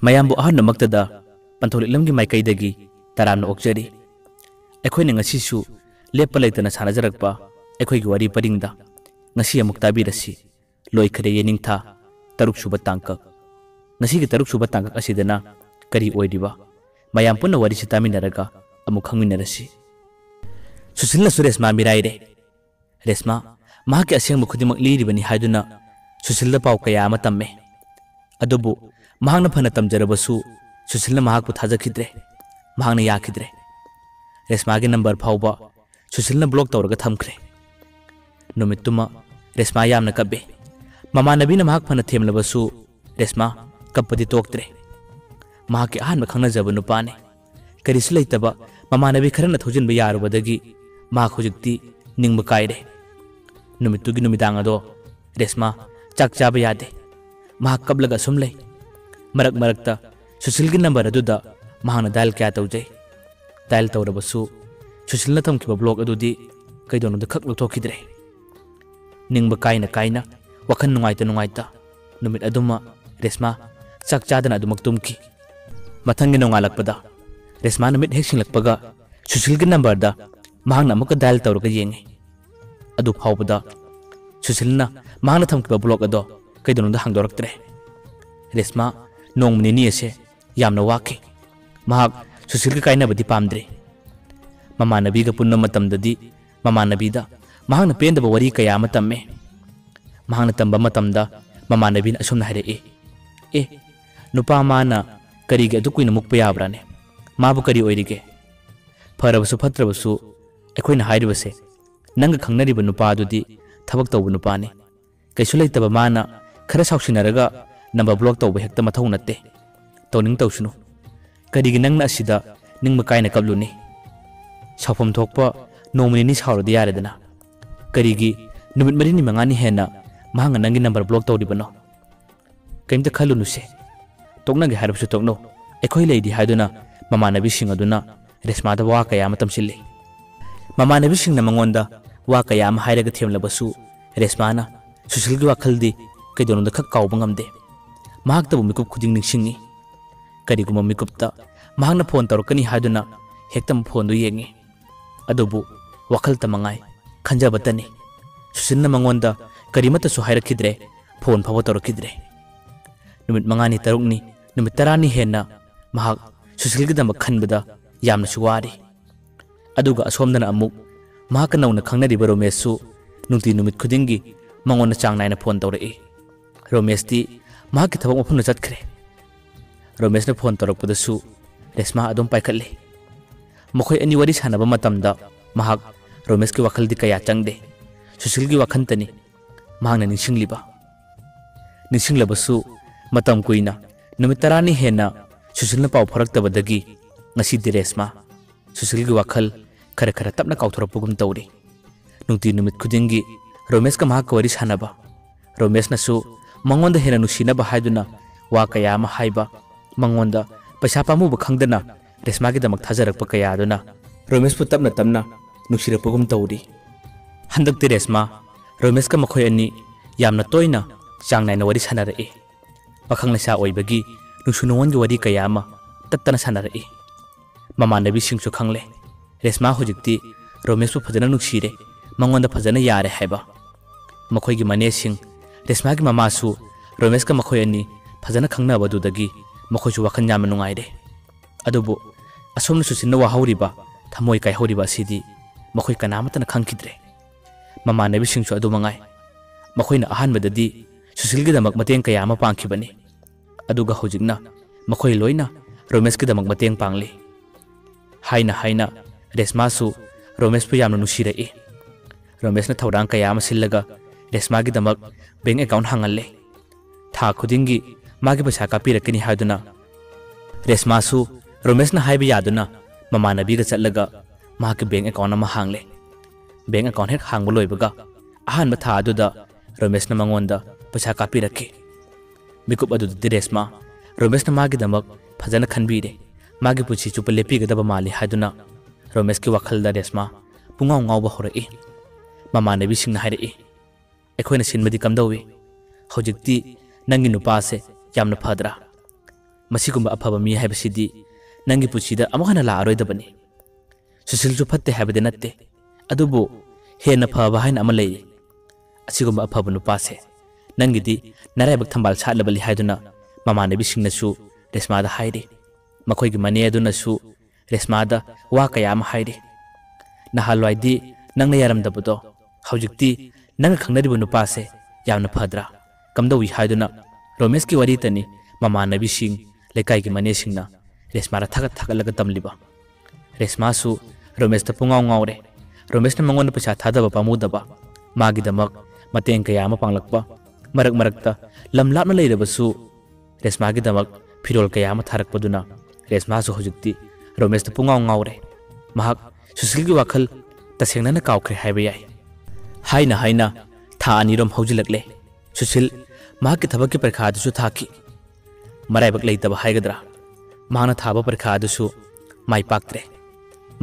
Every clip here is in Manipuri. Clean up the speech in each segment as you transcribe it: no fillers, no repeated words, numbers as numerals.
ꯃꯌꯥꯝꯕꯨ ꯑꯍꯟꯅꯃꯛꯇꯗ ꯄꯟꯊꯣꯛꯂꯤꯛꯂꯝꯒꯤ ꯃꯥꯏꯀꯩꯗꯒꯤ ꯇꯔꯥꯝꯅ ꯑꯣꯛꯆꯔꯤ꯫ ꯑꯩꯈꯣꯏꯅ ꯉꯁꯤꯁꯨ ꯂꯦꯞꯄ ꯂꯩꯇꯅ ꯁꯥꯟꯅꯖꯔꯛꯄ ꯑꯩꯈꯣꯏꯒꯤ ꯋꯥꯔꯤ ꯄꯔꯤꯡꯗ ꯉꯁꯤ ꯑꯃꯨꯛ ꯇꯥꯕꯤꯔꯁꯤ ꯂꯣꯏꯈꯔꯦ ꯌꯦꯅꯤꯡꯊꯥ ꯇꯔꯨꯛꯁꯨꯕ ꯇꯥꯡꯀꯛ꯫ ꯉꯁꯤꯒꯤ ꯇꯔꯨꯛꯁꯨꯕ ꯇꯥꯡꯀꯛ ꯑꯁꯤꯗꯅ ꯀꯔꯤ ꯑꯣꯏꯔꯤꯕ ꯃꯌꯥꯝ ꯄꯨꯟꯅ ꯋꯥꯔꯤꯁꯤ ꯇꯥꯃꯤꯟꯅꯔꯒ ꯑꯃꯨꯛ ꯈꯪꯃꯤꯟꯅꯔꯁꯤ꯫ ꯁꯨꯁꯤꯜꯅꯁꯨ ꯔꯦꯁꯃꯥ ꯃꯤꯔꯥꯏꯔꯦ꯫ ꯔꯦꯁꯃꯥ ꯃꯍꯥꯛꯀꯤ ꯑꯁꯦꯡꯕ ꯈꯨꯗꯤꯡꯃꯛ ꯂꯤꯔꯤꯕꯅꯤ ꯍꯥꯏꯗꯨꯅ ꯁꯨꯁꯤꯜꯗ ꯄꯥꯎ ꯀꯌꯥ ꯑꯃ ꯇꯝꯃꯦ꯫ ꯑꯗꯨꯕꯨ ꯃꯍꯥꯛꯅ ꯐꯅ ꯇꯝꯖꯔꯕꯁꯨ ꯁꯨꯁꯤꯜꯅ ꯃꯍꯥꯛꯄꯨ ꯊꯥꯖꯈꯤꯗ꯭ꯔꯦ꯫ ꯃꯍꯥꯛꯅ ꯌꯥꯈꯤꯗ꯭ꯔꯦ꯫ ꯔꯦꯁꯃꯥꯒꯤ ꯅꯝꯕꯔ ꯐꯥꯎꯕ ꯁꯨꯁꯤꯜꯅ ꯕ꯭ꯂꯣꯛ ꯇꯧꯔꯒ ꯊꯝꯈ꯭ꯔꯦ꯫ ꯅꯨꯃꯤꯠꯇꯨꯃ ꯔꯦꯁꯃꯥ ꯌꯥꯝꯅ ꯀꯞꯄꯦ꯫ ꯃꯃꯥꯟꯅꯕꯤꯅ ꯃꯍꯥꯛ ꯐꯅ ꯊꯦꯝꯂꯕꯁꯨ ꯔꯦꯁꯃꯥ ꯀꯞꯄꯗꯤ ꯇꯣꯛꯇ꯭ꯔꯦ꯫ ꯃꯍꯥꯛꯀꯤ ꯑꯍꯥꯟꯕ ꯈꯪꯅꯖꯕ ꯅꯨꯄꯥꯅꯤ꯫ ꯀꯔꯤꯁꯨ ꯂꯩꯇꯕ ꯃꯃꯥꯟꯅꯕꯤ ꯈꯔꯅ ꯊꯧꯖꯤꯟꯕ ꯌꯥꯔꯨꯕꯗꯒꯤ ꯃꯍꯥꯛ ꯍꯧꯖꯤꯛꯇꯤ ꯅꯤꯡꯕ ꯀꯥꯏꯔꯦ꯫ ꯅꯨꯃꯤꯠꯇꯨꯒꯤ ꯅꯨꯃꯤꯗꯥꯡ ꯑꯗꯣ ꯔꯦꯁꯃꯥ ꯆꯥꯛ ꯆꯥꯕ ꯌꯥꯗꯦ꯫ ꯃꯍꯥꯛ ꯀꯞꯂꯒ ꯑꯁꯨꯝ ꯂꯩ꯫ ꯃꯔꯛ ꯃꯔꯛꯇ ꯁꯨꯁꯤꯜꯒꯤ ꯅꯝꯕꯔ ꯑꯗꯨꯗ ꯃꯍꯥꯛꯅ ꯗꯥꯏꯜ ꯀꯌꯥ ꯇꯧꯖꯩ꯫ ꯗꯥꯏꯜ ꯇꯧꯔꯕꯁꯨ ꯁꯨꯁꯤꯜꯅ ꯊꯝꯈꯤꯕ ꯕ꯭ꯂꯣꯛ ꯑꯗꯨꯗꯤ ꯀꯩꯗꯧꯅꯨꯡꯗ ꯈꯛ ꯂꯧꯊꯣꯛꯈꯤꯗ꯭ꯔꯦ꯫ ꯅꯤꯡꯕ ꯀꯥꯏꯅ ꯀꯥꯏꯅ ꯋꯥꯈꯜ ꯅꯨꯡꯉꯥꯏꯇ ꯅꯨꯡꯉꯥꯏꯇ ꯅꯨꯃꯤꯠ ꯑꯗꯨꯃ ꯔꯦꯁꯃꯥ ꯆꯥꯛ ꯆꯥꯗꯅ ꯑꯗꯨꯃꯛ ꯇꯨꯝꯈꯤ꯫ ꯃꯊꯪꯒꯤ ꯅꯣꯡꯉꯥꯜꯂꯛꯄꯗ ꯔꯦꯁꯃꯥꯅ ꯃꯤꯠ ꯍꯦꯛ ꯁꯤꯡꯂꯛꯄꯒ ꯁꯨꯁꯤꯜꯒꯤ ꯅꯝꯕꯔꯗ ꯃꯍꯥꯛꯅ ꯑꯃꯨꯛꯀ ꯗꯥꯏꯜ ꯇꯧꯔꯒ ꯌꯦꯡꯉꯤ꯫ ꯑꯗꯨ ꯐꯥꯎꯕꯗ ꯁꯨꯁꯤꯜꯅ ꯃꯍꯥꯛꯅ ꯊꯝꯈꯤꯕ ꯕ꯭ꯂꯣꯛ ꯑꯗꯣ ꯀꯩꯗꯧꯅꯨꯡꯗ ꯍꯥꯡꯗꯣꯔꯛꯇ꯭ꯔꯦ꯫ ꯔꯦꯁꯃꯥ ꯅꯣꯡꯃ ꯅꯤꯅꯤ ꯑꯁꯦ ꯌꯥꯝꯅ ꯋꯥꯈꯤ꯫ ꯃꯍꯥꯛ ꯁꯨꯁꯤꯜꯒ ꯀꯥꯏꯅꯕꯗꯤ ꯄꯥꯝꯗ꯭ꯔꯦ꯫ ꯃꯃꯥꯟꯅꯕꯤꯒ ꯄꯨꯟꯕ ꯃꯇꯝꯗꯗꯤ ꯃꯃꯥꯟꯅꯕꯤꯗ ꯃꯍꯥꯛꯅ ꯄꯦꯟꯗꯕ ꯋꯥꯔꯤ ꯀꯌꯥ ꯑꯃ ꯇꯝꯃꯦ꯫ ꯃꯍꯥꯛꯅ ꯇꯝꯕ ꯃꯇꯝꯗ ꯃꯃꯥꯟꯅꯕꯤꯅ ꯑꯁꯨꯝꯅ ꯍꯥꯏꯔꯛꯏ, ꯅꯨꯄꯥ ꯃꯥꯅ ꯀꯔꯤꯒꯤ ꯑꯗꯨꯛ ꯀꯨꯏꯅ ꯃꯨꯛꯄ ꯌꯥꯕ꯭ꯔꯥꯅꯦ? ꯃꯥꯕꯨ ꯀꯔꯤ ꯑꯣꯏꯔꯤꯒꯦ? ꯐꯔꯕꯁꯨ ꯐꯠꯇ꯭ꯔꯕꯁꯨ ꯑꯩꯈꯣꯏꯅ ꯍꯥꯏꯔꯤꯕꯁꯦ ꯅꯪꯒ ꯈꯪꯅꯔꯤꯕ ꯅꯨꯄꯥꯗꯨꯗꯤ ꯊꯕꯛ ꯇꯧꯕ ꯅꯨꯄꯥꯅꯤ꯫ ꯀꯩꯁꯨ ꯂꯩꯇꯕ ꯃꯥꯅ ꯈꯔ ꯁꯥꯎꯁꯤꯟꯅꯔꯒ ꯅꯝꯕꯔ ꯕ꯭ꯂꯣꯛ ꯇꯧꯕ ꯍꯦꯛꯇ ꯃꯊꯧ ꯅꯠꯇꯦ꯫ ꯇꯧꯅꯤꯡ ꯇꯧꯁꯅꯨ꯫ ꯀꯔꯤꯒꯤ ꯅꯪꯅ ꯑꯁꯤꯗ ꯅꯤꯡꯕ ꯀꯥꯏꯅ ꯀꯞꯂꯨꯅꯤ? ꯁꯥꯎꯐꯝ ꯊꯣꯛꯄ ꯅꯣꯡꯃ ꯅꯤꯅꯤ ꯁꯥꯎꯔꯗꯤ ꯌꯥꯔꯦꯗꯅ꯫ ꯀꯔꯤꯒꯤ ꯅꯨꯃꯤꯠ 4-5 ꯍꯦꯟꯅ ꯃꯍꯥꯛꯅ ꯅꯪꯒꯤ ꯅꯝꯕꯔ ꯕ꯭ꯂꯣꯛ ꯇꯧꯔꯤꯕꯅꯣ? ꯀꯩꯝꯇ ꯈꯜꯂꯨꯅꯨꯁꯦ꯫ ꯇꯣꯛꯅꯒꯦ ꯍꯥꯏꯔꯕꯁꯨ ꯇꯣꯛꯅꯧ꯫ ꯑꯩꯈꯣꯏ ꯂꯩꯔꯤ ꯍꯥꯏꯗꯨꯅ ꯃꯃꯥꯟꯅꯕꯤꯁꯤꯡ ꯑꯗꯨꯅ ꯔꯦꯁꯃꯥꯗ ꯋꯥ ꯀꯌꯥ ꯑꯃ ꯇꯝꯁꯤꯜꯂꯤ꯫ ꯃꯃꯥꯟꯅꯕꯤꯁꯤꯡꯅ ꯃꯉꯣꯟꯗ ꯋꯥ ꯀꯌా ꯑꯃ ꯍꯥꯏꯔꯒ ꯊꯦꯝꯂꯕꯁꯨ ꯔꯦꯁꯃꯥꯅ ꯁꯨꯁꯤꯜꯒꯤ ꯋꯥꯈꯜꯗꯤ ꯀꯩꯗꯧꯅꯨꯡꯗ ꯈꯛ ꯀꯥꯎꯕ ꯉꯝꯗꯦ꯫ ꯃꯍꯥꯛꯇꯕꯨ ꯃꯤꯀꯨꯞ ꯈꯨꯗꯤꯡ ꯅꯤꯡꯁꯤꯡꯉꯤ꯫ ꯀꯔꯤꯒꯨꯝꯕ ꯃꯤꯀꯨꯞꯇ ꯃꯍꯥꯛꯅ ꯐꯣꯟ ꯇꯧꯔꯛꯀꯅꯤ ꯍꯥꯏꯗꯨꯅ ꯍꯦꯛꯇ ꯐꯣꯟꯗꯨ ꯌꯦꯡꯉꯤ꯫ ꯑꯗꯨꯕꯨ ꯋꯥꯈꯜꯇ ꯃꯉꯥꯏ ꯈꯟꯖꯕꯇꯅꯤ꯫ ꯁꯨꯁꯤꯜꯅ ꯃꯉꯣꯟꯗ ꯀꯔꯤꯃꯠꯇꯁꯨ ꯍꯥꯏꯔꯛꯈꯤꯗ꯭ꯔꯦ꯫ ꯐꯣꯟ ꯐꯥꯎꯕ ꯇꯧꯔꯛꯈꯤꯗ꯭ꯔꯦ꯫ ꯅꯨꯃꯤꯠ 5-6 ꯅꯨꯃꯤꯠ 10 ꯍꯦꯟꯅ ꯃꯍꯥꯛ ꯁꯨꯁꯤꯜꯒꯤꯗꯃꯛ ꯈꯟꯕꯗ ꯌꯥꯝꯅꯁꯨ ꯋꯥꯔꯤ꯫ ꯑꯗꯨꯒ ꯑꯁꯣꯝꯗꯅ ꯑꯃꯨꯛ ꯃꯍꯥꯛꯀ ꯅꯧꯅ ꯈꯪꯅꯔꯤꯕ ꯔꯣꯃꯦꯁꯁꯨ ꯅꯨꯡꯇꯤ ꯅꯨꯃꯤꯠ ꯈꯨꯗꯤꯡꯒꯤ ꯃꯉꯣꯟꯗ ꯆꯥꯡ ꯅꯥꯏꯅ ꯐꯣꯟ ꯇꯧꯔꯛꯏ꯫ ꯔꯣꯃꯦꯁꯇꯤ ꯃꯍꯥꯛꯀꯤ ꯊꯕꯛ ꯃꯐꯝꯗ ꯆꯠꯈ꯭ꯔꯦ꯫ ꯔꯣꯃꯦꯁꯅ ꯐꯣꯟ ꯇꯧꯔꯛꯄꯗꯁꯨ ꯔꯦꯁꯃꯥ ꯑꯗꯨꯝ ꯄꯥꯏꯈꯠꯂꯤ꯫ ꯃꯈꯣꯏ ꯑꯅꯤ ꯋꯥꯔꯤ ꯁꯥꯟꯅꯕ ꯃꯇꯝꯗ ꯃꯍꯥꯛ ꯔꯣꯃꯦꯁꯀꯤ ꯋꯥꯈꯜꯗꯤ ꯀꯌꯥ ꯆꯪꯗꯦ꯫ ꯁꯨꯁꯤꯜꯒꯤ ꯋꯥꯈꯟꯇꯅꯤ ꯃꯍꯥꯛꯅ ꯅꯤꯡꯁꯤꯡꯂꯤꯕ꯫ ꯅꯤꯡꯁꯤꯡꯂꯕꯁꯨ ꯃꯇꯝ ꯀꯨꯏꯅ ꯅꯨꯃꯤꯠ 10 ꯍꯦꯟꯅ ꯁꯨꯁꯤꯜꯅ ꯄꯥꯎ ꯐꯥꯎꯔꯛꯇꯕꯗꯒꯤ ꯉꯁꯤꯗꯤ ꯔꯦꯁꯃꯥ ꯁꯨꯁꯤꯜꯒꯤ ꯋꯥꯈꯜ ꯈꯔ ꯈꯔ ꯇꯞꯅ ꯀꯥꯎꯊꯣꯔꯛꯄꯒꯨꯝ ꯇꯧꯔꯤ꯫ ꯅꯨꯡꯇꯤ ꯅꯨꯃꯤꯠ ꯈꯨꯗꯤꯡꯒꯤ ꯔꯣꯃꯦꯁꯀ ꯃꯍꯥꯛꯀ ꯋꯥꯔꯤ ꯁꯥꯟꯅꯕ, ꯔꯣꯃꯦꯁꯅꯁꯨ ꯃꯉꯣꯟꯗ ꯍꯦꯟꯅ ꯅꯨꯡꯁꯤꯅꯕ ꯍꯥꯏꯗꯨꯅ ꯋꯥ ꯀꯌꯥ ꯑꯃ ꯍꯥꯏꯕ, ꯃꯉꯣꯟꯗ ꯄꯩꯁꯥ ꯄꯥꯝꯃꯨꯕ ꯈꯪꯗꯅ ꯔꯦꯁꯃꯥꯒꯤꯗꯃꯛ ꯊꯥꯖꯔꯛꯄ ꯀꯌꯥ ꯑꯗꯨꯅ ꯔꯣꯃꯦꯁꯄꯨ ꯇꯞꯅ ꯇꯞꯅ ꯅꯨꯡꯁꯤꯔꯛꯄꯒꯨꯝ ꯇꯧꯔꯤ꯫ ꯍꯟꯗꯛꯇꯤ ꯔꯦꯁꯃꯥ ꯔꯣꯃꯦꯁꯀ ꯃꯈꯣꯏ ꯑꯅꯤ ꯌꯥꯝꯅ ꯇꯣꯏꯅ ꯆꯥꯡ ꯅꯥꯏꯅ ꯋꯥꯔꯤ ꯁꯥꯟꯅꯔꯛꯏ꯫ ꯄꯥꯈꯪ ꯂꯩꯁꯥ ꯑꯣꯏꯕꯒꯤ ꯅꯨꯡꯁꯨ ꯅꯨꯡꯉꯣꯟꯒꯤ ꯋꯥꯔꯤ ꯀꯌꯥ ꯑꯃ ꯇꯠꯇꯅ ꯁꯥꯟꯅꯔꯛꯏ꯫ ꯃꯃꯥꯟꯅꯕꯤꯁꯤꯡꯁꯨ ꯈꯪꯂꯦ ꯔꯦꯁꯃꯥ ꯍꯧꯖꯤꯛꯇꯤ ꯔꯣꯃꯦꯁꯄꯨ ꯐꯖꯅ ꯅꯨꯡꯁꯤꯔꯦ, ꯃꯉꯣꯟꯗ ꯐꯖꯅ ꯌꯥꯔꯦ ꯍꯥꯏꯕ꯫ ꯃꯈꯣꯏꯒꯤ ꯃꯅꯦꯁꯤꯡ, ꯔꯦꯁꯃꯥꯒꯤ ꯃꯃꯥꯁꯨ ꯔꯣꯃꯦꯁꯀ ꯃꯈꯣꯏ ꯑꯅꯤ ꯐꯖꯅ ꯈꯪꯅꯕꯗꯨꯗꯒꯤ ꯃꯈꯣꯏꯁꯨ ꯋꯥꯈꯜ ꯌꯥꯝꯅ ꯅꯨꯡꯉꯥꯏꯔꯦ꯫ ꯑꯗꯨꯕꯨ ꯑꯁꯣꯝꯅ ꯁꯨꯁꯤꯜꯅ ꯋꯥꯍꯧꯔꯤꯕ, ꯊꯃꯣꯏ ꯀꯥꯏꯍꯧꯔꯤꯕ ꯑꯁꯤꯗꯤ ꯃꯈꯣꯏ ꯀꯅꯥꯃꯠꯇꯅ ꯈꯪꯈꯤꯗ꯭ꯔꯦ꯫ ꯃꯃꯥꯟꯅꯕꯤꯁꯤꯡꯁꯨ ꯑꯗꯨ ꯃꯉꯥꯏ꯫ ꯃꯈꯣꯏꯅ ꯑꯍꯥꯟꯕꯗꯗꯤ ꯁꯨꯁꯤꯜꯒꯤꯗꯃꯛ ꯃꯇꯦꯡ ꯀꯌꯥ ꯑꯃ ꯄꯥꯡꯈꯤꯕꯅꯤ꯫ ꯑꯗꯨꯒ ꯍꯧꯖꯤꯛꯅ ꯃꯈꯣꯏ ꯂꯣꯏꯅ ꯔꯣꯃꯦꯁꯀꯤꯗꯃꯛ ꯃꯇꯦꯡ ꯄꯥꯡꯂꯤ꯫ ꯍꯥꯏꯅ ꯍꯥꯏꯅ ꯔꯦꯁꯃꯥꯁꯨ ꯔꯣꯃꯦꯁꯄꯨ ꯌꯥꯝꯅ ꯅꯨꯡꯁꯤꯔꯛꯏ꯫ ꯔꯣꯃꯦꯁꯅ ꯊꯧꯔꯥꯡ ꯀꯌꯥ ꯑꯃ ꯁꯤꯜꯂꯒ ꯔꯦꯁꯃꯥꯒꯤꯗꯃꯛ ꯕꯦꯡꯛ ꯑꯦꯀꯥꯎꯟꯠ ꯍꯥꯡꯍꯜꯂꯦ꯫ ꯊꯥ ꯈꯨꯗꯤꯡꯒꯤ ꯃꯥꯒꯤ ꯄꯩꯁꯥ ꯀꯥꯞꯄꯤꯔꯛꯀꯅꯤ ꯍꯥꯏꯗꯨꯅ ꯔꯦꯁꯃꯥꯁꯨ ꯔꯣꯃꯦꯁꯅ ꯍꯥꯏꯕ ꯌꯥꯗꯨꯅ ꯃꯃꯥꯟꯅꯕꯤꯒ ꯆꯠꯂꯒ ꯃꯍꯥꯛꯀꯤ ꯕꯦꯡꯛ ꯑꯦꯀꯥꯎꯟꯠ ꯑꯃ ꯍꯥꯡꯂꯦ꯫ ꯕꯦꯡꯛ ꯑꯦꯀꯥꯎꯟꯠ ꯍꯦꯛ ꯍꯥꯡꯕ ꯂꯣꯏꯕꯒ ꯑꯍꯥꯟꯕ ꯊꯥ ꯑꯗꯨꯗ ꯔꯣꯃꯦꯁꯅ ꯃꯉꯣꯟꯗ ꯄꯩꯁꯥ ꯀꯥꯞꯄꯤꯔꯛꯈꯤ꯫ ꯃꯤꯀꯨꯞ ꯑꯗꯨꯗꯗꯤ ꯔꯦꯁꯃꯥ ꯔꯣꯃꯦꯁꯅ ꯃꯥꯒꯤꯗꯃꯛ ꯐꯖꯅ ꯈꯟꯕꯤꯔꯦ, ꯃꯥꯒꯤ ꯄꯨꯟꯁꯤ ꯆꯨꯞꯄ ꯂꯦꯞꯄꯤꯒꯗꯕ ꯃꯥꯜꯂꯤ ꯍꯥꯏꯗꯨꯅ ꯔꯣꯃꯦꯁꯀꯤ ꯋꯥꯈꯜꯗ ꯔꯦꯁꯃꯥ ꯄꯨꯡꯉꯥꯎ ꯉꯥꯎꯕ ꯍꯧꯔꯛꯏ꯫ ꯃꯃꯥꯟꯅꯕꯤꯁꯤꯡꯅ ꯍꯥꯏꯔꯛꯏ, ꯑꯩꯈꯣꯏꯅ ꯁꯤꯟꯕꯗꯤ ꯀꯝꯗꯧꯏ? ꯍꯧꯖꯤꯛꯇꯤ ꯅꯪꯒꯤ ꯅꯨꯄꯥꯁꯦ ꯌꯥꯝꯅ ꯐꯗ꯭ꯔꯥ? मसीगुम्बा अफब मी हैबसिदी नंगी पुछीदा अमहना लारोइदबनी सुशीलसु फत्ते हैबदे नत्ते अदुबो हेन फब हाइन अम लैरी असिगुम्बा अफब नुपासे नंगिदी नरायबक थंबाल सालबली हाइदुना ममानबिसिंगनसु रेशमादा हाइरी मखोइगी मने अदुनसु रेशमादा वा कया अम हाइरी नहालवाइदी नंगना यारमदबदो हौजिक्ति नंग खंगनरिबु नुपासे यामना फद्रा कमदौई हाइदुना रोमेश की वरी तनी ममानबिसिंग लेकाइगी मनेसिंगना रेशमादा थगत थगलगा तमलिबा रेशमासु रोमेश त पुंगाव ngawre रोमेश न मंगोन पैसा थादबा पामुदबा मागिदमक मतेंग कया अमा पांगलकपा मरक मरकता लमलापना लेरबसु रेशमागिदमक फिरोल कया अमा थारकपदुना रेशमासु हौजिक्ति रोमेश त पुंगाव ngawre महक सुशीलगी वाखल तसेंगना कावख्रे हाइबा याय हाइना हाइना था अनिरोम हौजिलकले सुशील महक थबक परीक्षा अदुसु थाकी मराइबक लेतबा हाइगद्रा महना थाबा परीक्षा अदुसु माइ पाक्त्रे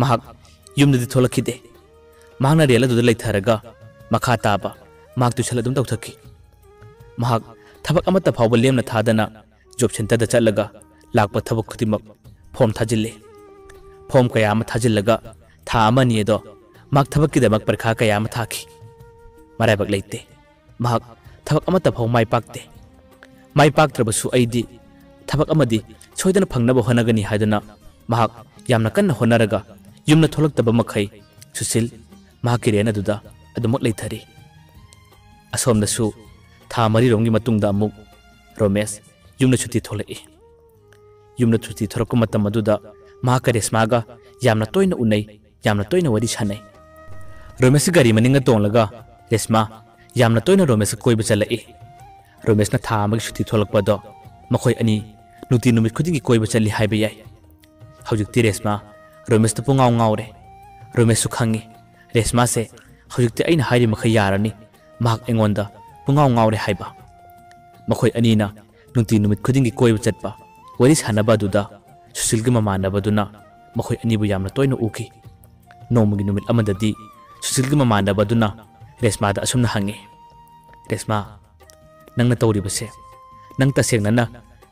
महक युमदि थोलखिदे महना रेल अदुदा लेथरगा मखा ताबा महक तुसल अदुम तौथकी महक थबक अमत्ता फावबा लेमना थादना जॉब सेंटर दा चलगा लाकपा थबक खुदिमक फॉर्म थाजिल्ले फॉर्म कया अमा थाजिल्लगा था अमनी एदो महक थबक्किदमक परीक्षा कया अमा थाखी मराइबक लेते महक थबक अमत्ता फाव माइ पाक्ते माइ पाक्त्रबसु अइदी थबक अमदी सोइदना फंगनबा होनगनी हाइदना महक यामना कन्ना होनरगा युमना थोलक्तबा मखै सुशील महकी रेन अदुदा अदुमक लेथरी असोमदसु था मरी रोंगी मतुंगदा अमुक रोमेश युमना छुट्टी थोलई युमना छुट्टी थोरक मतम अदुदा महका रेशमागा यामना तोइना उनै यामना तोइना वरी सानै रोमेश गारी मनिंगा तोंलगा रेशमा यामना तोइना रोमेश कोइबा चलई रोमेशना था अमगी छुट्टी थोलकपदो मखोय अनि नुति नुमित खुदिंगी कोइबा चली हाइबा याय हौजिक्ति रेशमा रोमेश त पुंगाव ngawre रोमेश सु खंगी रेशमा से हौजिक्ति अइना हाइरि मखै यारनी महक एंगोंदा पुंगाव ngawre हाइबा मखोय अनीना नुति नुमित खुदिंगी कोइबा चटपा वरी सानबा दुदा सुशीलगी ममानबदुना मखोय अनीबु यामना तोइना उखी नोमगी नुमित अमददी सुशीलगी ममानबदुना रेशमादा असुमना हंगे रेशमा नंगना तौरिबसे नंग तसेंगना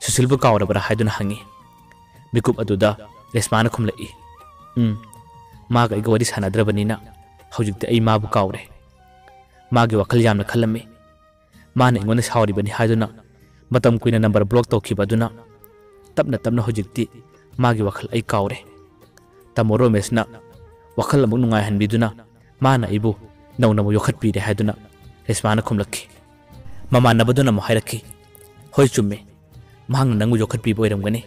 सुशीलबु कावरबरा हाइदुना हंगे मिकुप अदुदा रेशमाना खुमलई मागा इगा वरी सानद्रबनिना हौजिक्ति अई माबु कावरे मागे वखल यामना खलमे माना इंगोना सावरिबनि हाइदुना मतम कुइना नंबर ब्लॉक तौखिबदुना तपना तपना हौजिक्ति मागे वखल अई कावरे तमो रोमेशना वखल अमुक नुंगाय हनबिदुना माना इबु नौनमु योखत पीरे हाइदुना रेशमाना खुमलखी ममानबदुना मु हाइरखी होय चुम्मे महंग नंगु योखत पीबो ओइरमगनी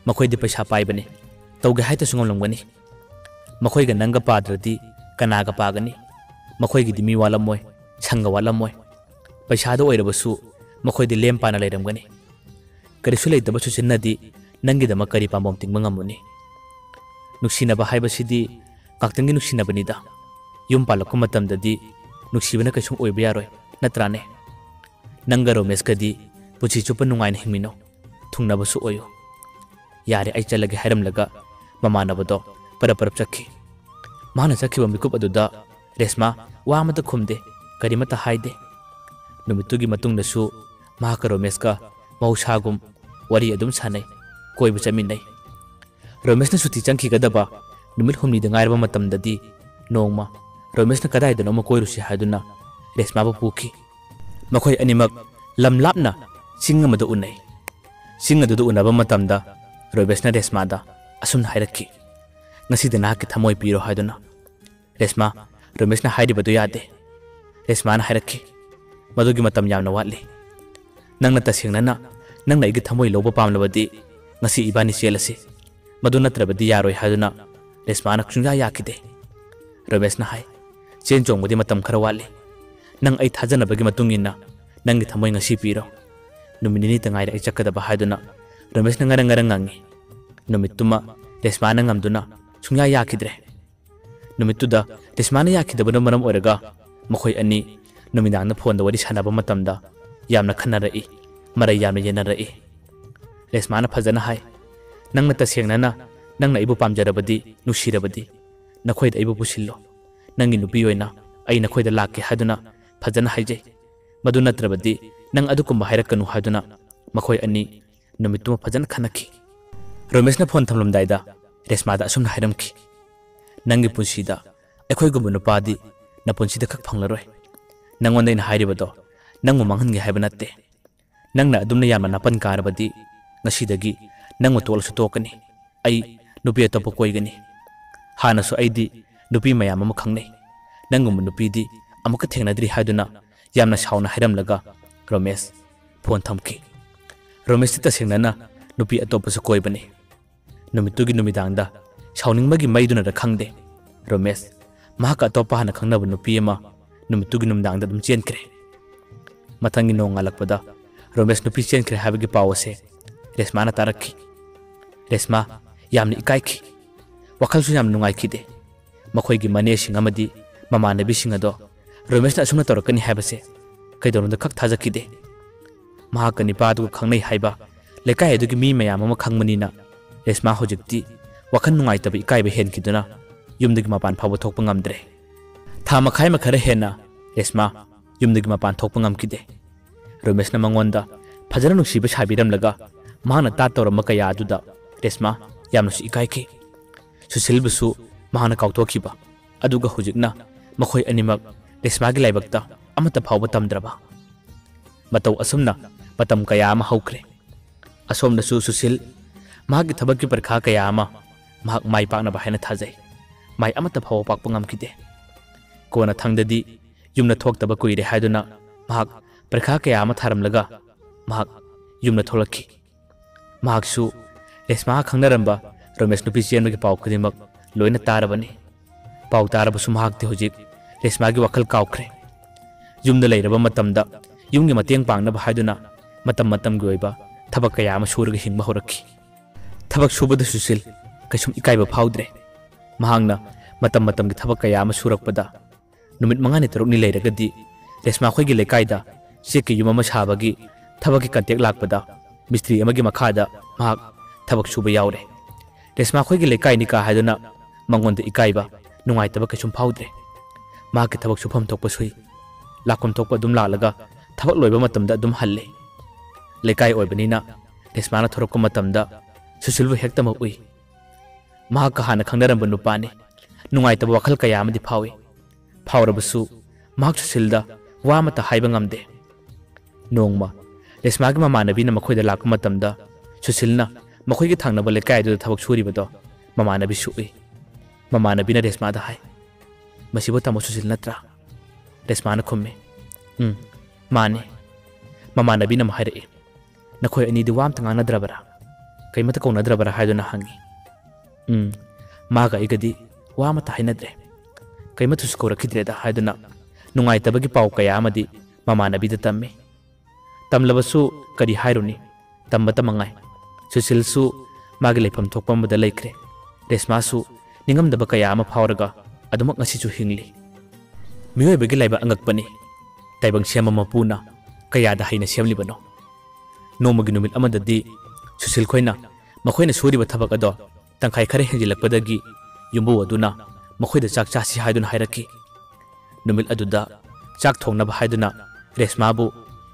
मखोयदि पैसा पाइबने तौगे हाइता सुंगमलमगनी मखोयगा नंगा पाद्रदी कनागा पागनी मखोयगिदि मी वालमोय संगा वालमोय पैसादो ओइरबसु मखोयदि लेम पाना लेरमगनी करिसु लेतबसु सिन्नदी नंगिदमा करि पामोम तिंगबा ngamuni नुक्सिनबा हाइबसिदि काक्तंगी नुक्सिनबनिदा युम पालकु मतमददी नुक्सिबना कैसुं ओइबा यारोय नत्राने नंगा रोमेशकदी पुछि चुप नुंगाइन हिंमिनो थुंगनबसु ओयो यारे आई चलगे हाइरमलगा ममानबदो परपरप चखी माना चखिबा मिकुप अदुदा रेशमा वा अमता खुमदे करिमता हाइदे नुमितुगी मतुंगदसु महका रोमेशका मौसागुम वरी अदुम सानै कोइबा चमिनै रोमेशना सुति चंखिगदबा नुमित हुमनिदा ngairba matamdadi nongma रोमेशना कदाइदनो म कोइरुसि हाइदुना रेशमाबु पुखी मखोय अनिमक लमलापना सिंग अमदा उनै सिंग अदुदा उनबा मतमदा रोमेशना रेशमादा असुम हाइरखी ngasiदा नाकी थमोय पीरो हाइदुना रेशमा रोमेशना हाइरिबदु यादे रेशमाना हाइरखी मदुगी मतम यामना वाटली नंगना तसेंगना नंगना इगी थमोय लोबा पामलबदी ngasi ibani chelasi मदु नत्रबदी यारोय हाइदुना रेशमाना सुंजा याखिदे रोमेशना हाइ चेन चोंगबदी मतम खरा वाटली नंग आई थाजनबगी मतुंगिना नंगी थमोय ngasi पीरो नुमिनिनी तंगाइरा आई चक्कदबा हाइदुना रोमेशना ngarang ngarang ngangi नुमितुमा रेशमाना ngamduna सुंया याखिद्रे नुमितुदा रेशमाना याखिदबना मरम ओरगा मखोय अनि नुमिदांगना फोनदा वरी सानबा मतमदा यामना खन्नरई मरै यामना येनरई रेशमाना फजना हाय नंगना तसेंगना नंगना इबु पामजरबदी नुसिरबदी नखोयदा इबु पुसिल्लो नंगी नुपी ओइना आई नखोयदा लाके हादुना फजना हाइजे मदु नत्रबदी नंग अदुकुम हाइरकनु हादुना मखोय अनि नुमितुमा फजन खनखी रोमेशना फोन थमलमदाइदा रेशमादा असुमना हायरमखी नंगी पुंसीदा अखोयगुम नुपादी नपुंसीदा खक फंगलरोय नंगोंदैना हायरिबदो नंगमु मांगहनगे हायब नत्ते नंगना अदुमना यामना नापन कारबदी ngasiदगी नंगमु तोलसु तोकनी आई नुपी अतोप कोइगनी हानसु आइदी नुपी मयाम अमा खंगनै नंगुम नुपीदी अमुक थेंगनद्री हायदुना यामना सावना हायरमलगा रोमेश फोन थमकी रोमेश तसेंगना नुपी अतोपसु कोइबनी नुमितुगी नुमिदांगदा सावनिंगमगी मैदुना द खंगदे रोमेश महाका अतोपा हाना खंगनब नुपी अमा नुमितुगी नुमिदांगदा दुम चेनख्रे मथंगी नोंगालकपदा रोमेश नुपी चेनख्रे हाबगी पावसे रेशमाना तारखी रेशमा यामनी इकाइखी वखलसु याम नुंगाइखिदे मखोइगी मनेसिंग अमदी ममानबीसिंग अदो रोमेशना असुमना तौरकनी हायबसे कैदोनदा खक थाजखिदे महाका निपादु खंगनै हायबा लेकाय अदुगी मी मयाम अमा खंगमनीना रेशमा होजिक्ति वखन नुंगाइतब इकाइबे हेनखिदुना युमदगी मपान फाव थोकपा ngamdre था मखाय मखरे हेना रेशमा युमदगी मपान थोकपा ngamkide रोमेशना मंगोंदा फजन नुसीबे साबिरमलगा महाना ता तौरम कया अदुदा रेशमा यामनसु इकाइखी सुशीलबसु महाना काउथोखिबा अदुगा हुजिकना मखोय अनिमक रेशमागी लाइबक्ता अमता फाव तमद्रबा मतौ असुमना मतम कया अमा हौख्रे असोमनसु सुशील महागी थबकि परखा कया अमा महाक माइ पाकनबा हायना थाजै माइ अमता फाव पाकपा ngamkide कोना थंगददी युमना थोक्तबा कुइरे हायदुना महाक परखा कया अमा थारमलगा महाक युमना थोलखी महाकसु रेशमा खंगनरंबा रोमेश नुपी चेनबगी पाव खुदिमक लोइना तारबनी पाव तारबसु महाकते हुजिक रेशमागी वखल काउख्रे युमदा लैरबा मतमदा युमगी मतेंग पांगनबा हायदुना मतम मतमगी ओइबा थबक कया अमा सुरगा हिंगबा होरखी थबक सुबदा सुशील कसुम इकाइबा फाउद्रे महांगना मतम मतमगी थबक कया अमा सुरकपदा नुमित मंगानि तरुकनि लैरगदी रेशमा खोइगी लेकाइदा चेकि युम अमा साबगी थबकी कंटेक लाकपदा मिस्त्री अमगी मखादा महाक थबक सुबा यावरे रेशमा खोइगी लेकाइनि का हायदुना मंगोंदा इकाइबा नुंगाइतबा कसुम फाउद्रे महाकी थबक सुफम थोकपा सुई लाकुम थोकपा दुम लालगा थबक लोइबा मतमदा दुम हल्ले लेकाइ ओइबनिना रेशमाना थोरकपा मतमदा सुशीलबु हेक्तमक उई महाका हाना खंगनरंबा नुपानि नुंगाइतबा वखल कया अमदि फावे फावरबसु महाक सुशीलदा वा मता हाइबा ngamde नोंगमा रेशमागी ममानबीना मखोइदा लाकपा मतमदा सुशीलना मखोइगी थांगनबा लेकाइदुदा थबक सुरिबदो ममानबी सुई ममानबीना रेशमादा हाय मसिबो तमो सुशील नत्रा रेशमाना खुम्मे माने ममानबीना महाइरे नखोइ अनिदि वाम तंगानद्रबरा कैमत कौनद्रबरा हायदुना हंगी मागा इगदी वामता हायनद्रे कैमत सुस्कोरखिद्रेदा हायदुना नुंगाइतबगी पाव कया अमदि ममानबीदा तम्मे तमलबसु करी हायरुनी तम्बत मंगाय सुशीलसु मागी लेफम थोकपमदा लैख्रे रेशमासु निंगमदबा कया अमा फावरगा अदुमक ngasichu hingli मियोइबगी लाइबा अंगकपनी ताइबंग सेमा मपुना कयादा हाइना सेमलिबनो नोमगी नुमित अमददी सुशील खोइना मखोइना सुरिबा थबक अदो तंखाइ खरे हेंजिलकपदगी युम्बु अदुना मखोइदा चाक चासी हायदुना हायरकी नुमित अदुदा चाक थोंगनबा हायदुना रेशमाबु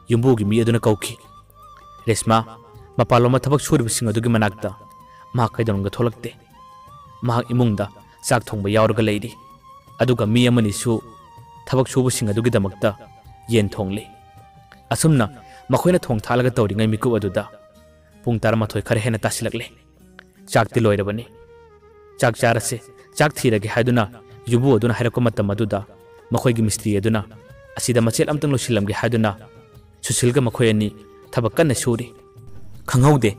युम्बुगी मी अदुना कौखी रेशमा मपालोमा थबक सुरिबसिंग अदुगी मनाक्ता मा कैदोंगा थोलकते मा इमुंगदा चाक थोंगबा यावरगा लैरी अदुगा मी अमनिसु थबक सुबसिंग अदुगी दमकता येन थोंगले असुमना मखोइना थोंग थालगा तौरिङै मिकु अदुदा पुंग 13 खरे हेना तासिलकले चाकति लोइरबनी चाक चारसे चाक थीरगे हायदुना युबु अदुना हायरको मतम अदुदा मखोइगी मिस्त्री अदुना असिदा मचेल अमतंग लोसिलमगे हायदुना सुशीलगा मखोइ अनि थबक कन्ना सुरी खंगौदे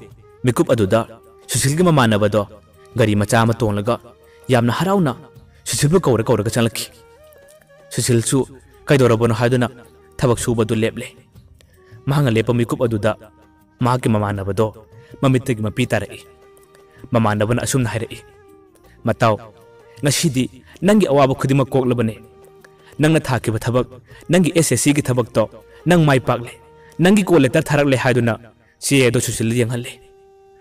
मिकुप अदुदा सुशीलगी ममानबदो गरी मचा अमा तोंलगा यामना हराउना सुशीलबु कौरगा चलखी सुशीलसु कैदोरबनो हायदुना थबक सुबदु लेपले महांगा लेप मिकुप अदुदा महाकी ममानबदो ममित्तगी मपी तारई ममानबना असुमना हायरई मताव ngasiदी नंगी अवाब खुदिमा कोकलबने नंगना थाकिबा थबक नंगी SSC की थबक तो नंग माइ पाकले नंगी को लेटर थारकले हायदुना चेदो सुशील यंगहले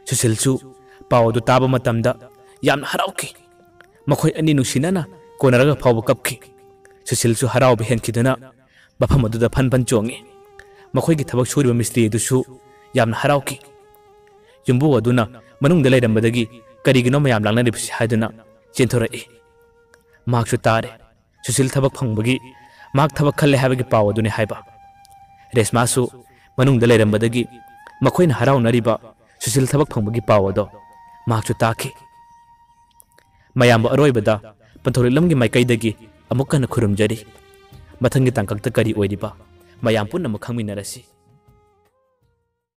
सुशीलसु पावदु ताबा मतमदा यामना हराउकी मखोइ अनि नुसिनाना कोनरगा फाव कपखी सुशीलसु हराउब हेनखिदुना बफम अदुदा फन चोंगे मखोइगी थबक सुरिबा मिस्त्री दुसु यामना हराउकी ꯌꯨꯝꯕꯨ ꯑꯗꯨꯅ ꯃꯅꯨꯡꯗ ꯂꯩꯔꯝꯕꯗꯒꯤ ꯀꯔꯤꯒꯤꯅꯣ ꯃꯌꯥꯝ ꯂꯥꯡꯅꯔꯤꯕꯁꯤ ꯍꯥꯏꯗꯨꯅ ꯆꯦꯟꯊꯣꯔꯛꯏ꯫ ꯃꯍꯥꯛꯁꯨ ꯇꯥꯔꯦ ꯁꯨꯁꯤꯜ ꯊꯕꯛ ꯐꯪꯕꯒꯤ ꯃꯍꯥꯛ ꯊꯕꯛ ꯈꯜꯂꯦ ꯍꯥꯏꯕꯒꯤ ꯄꯥꯎ ꯑꯗꯨꯅꯤ ꯍꯥꯏꯕ꯫ ꯔꯦꯁꯃꯥꯁꯨ ꯃꯅꯨꯡꯗ ꯂꯩꯔꯝꯕꯗꯒꯤ ꯃꯈꯣꯏꯅ ꯍꯔꯥꯎꯅꯔꯤꯕ ꯁꯨꯁꯤꯜ ꯊꯕꯛ ꯐꯪꯕꯒꯤ ꯄꯥꯎ ꯑꯗꯣ ꯃꯍꯥꯛꯁꯨ ꯇꯥꯈꯤ꯫ ꯃꯌꯥꯝꯕꯨ ꯑꯔꯣꯏꯕꯗ ꯄꯟꯊꯧꯔꯤꯛꯂꯝꯒꯤ ꯃꯥꯏꯀꯩꯗꯒꯤ ꯑꯃꯨꯛ ꯍꯟꯅ ꯈꯨꯔꯨꯝꯖꯔꯤ꯫ ꯃꯊꯪꯒꯤ ꯇꯥꯡꯀꯛꯇ ꯀꯔꯤ ꯑꯣꯏꯔꯤꯕ ꯃꯌꯥꯝ ꯄꯨꯟꯅ ꯑꯃꯨꯛ ꯈꯪꯃꯤꯟꯅꯔꯁꯤ꯫